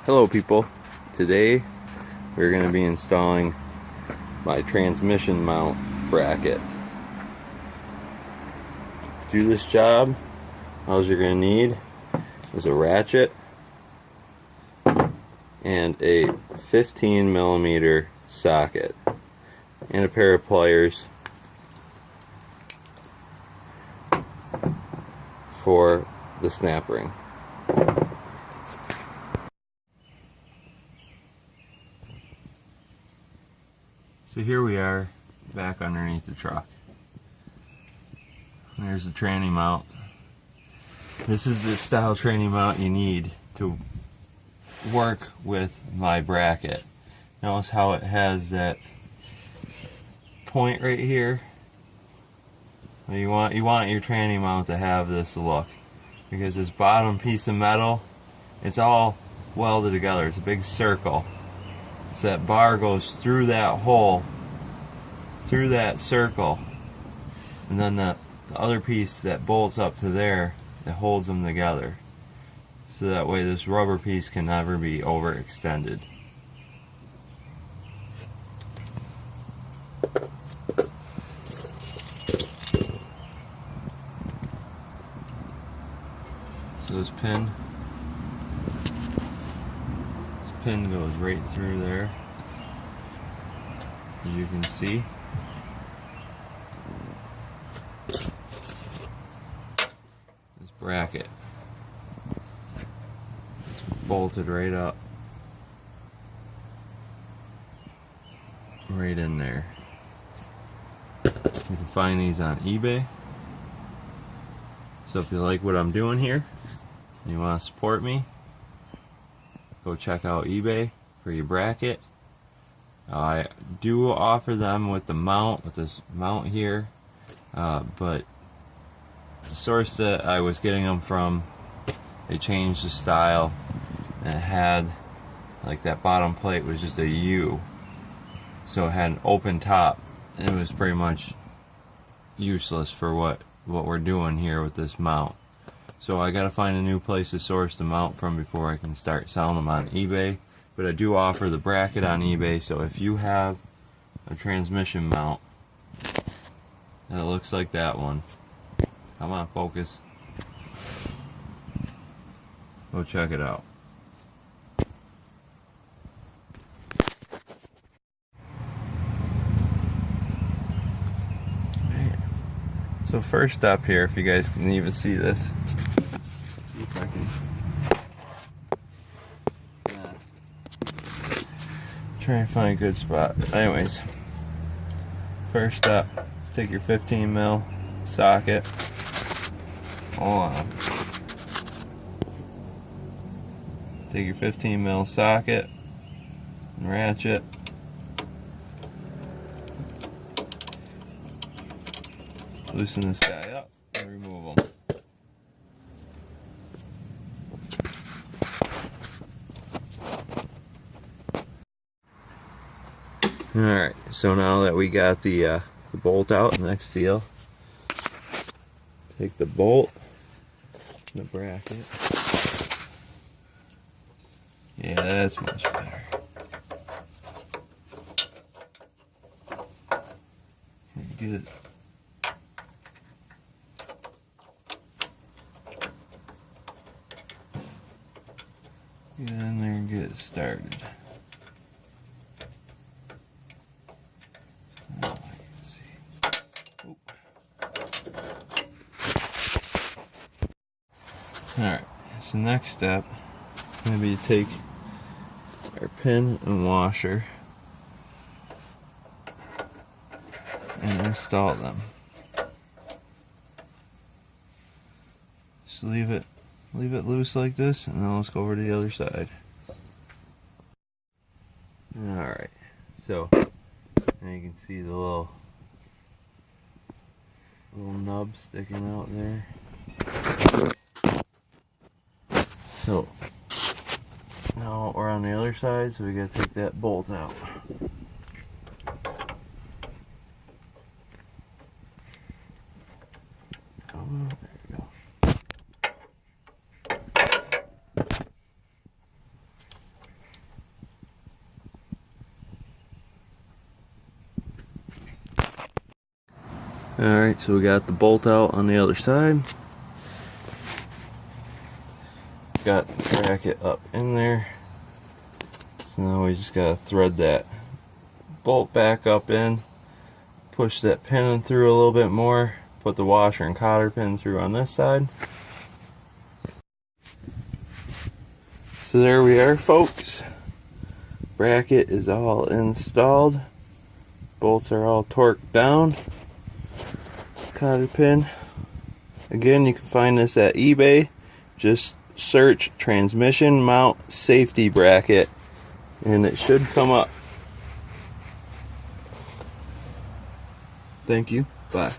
Hello people, today we're going to be installing my transmission mount bracket. To do this job, all you're going to need is a ratchet and a 15mm socket and a pair of pliers for the snap ring. So here we are back underneath the truck. There's the tranny mount. This is the style tranny mount you need to work with my bracket. Notice how it has that point right here. You want your tranny mount to have this look, because this bottom piece of metal, it's all welded together. It's a big circle. So that bar goes through that hole, through that circle, and then the other piece that bolts up to there, that holds them together. So that way this rubber piece can never be overextended. So this pin goes right through there, as you can see. This bracket, it's bolted right up, right in there. You can find these on eBay. So if you like what I'm doing here and you want to support me, go check out eBay for your bracket. I do offer them with the mount, with this mount here, but the source that I was getting them from, they changed the style, and it had, like, that bottom plate was just a U, so it had an open top, and it was pretty much useless for what we're doing here with this mount. So I gotta find a new place to source the mount from before I can start selling them on eBay. But I do offer the bracket on eBay, so if you have a transmission mount that looks like that one, come on, focus, go check it out. So first up here, if you guys can even see this, see if I can try and find a good spot. Anyways, first up, let's take your 15mm socket. Hold on. Take your 15mm socket and ratchet. Loosen this guy up and remove them. Alright, so now that we got the bolt out, next deal, take the bolt, the bracket. Yeah, that's much better. Get it. Get in there and get it started. Oh, I can see. Oop. Alright, so next step is going to be to take our pin and washer and install them. Just leave it loose like this, and then let's go over to the other side. Alright, so now you can see the little nub sticking out there. So now we're on the other side, so we gotta take that bolt out. Alright, so we got the bolt out on the other side. Got the bracket up in there. So now we just gotta thread that bolt back up in, push that pin in through a little bit more, put the washer and cotter pin through on this side. So there we are, folks. Bracket is all installed. Bolts are all torqued down. Cotter pin. Again, you can find this at eBay. Just search transmission mount safety bracket and it should come up. Thank you. Bye.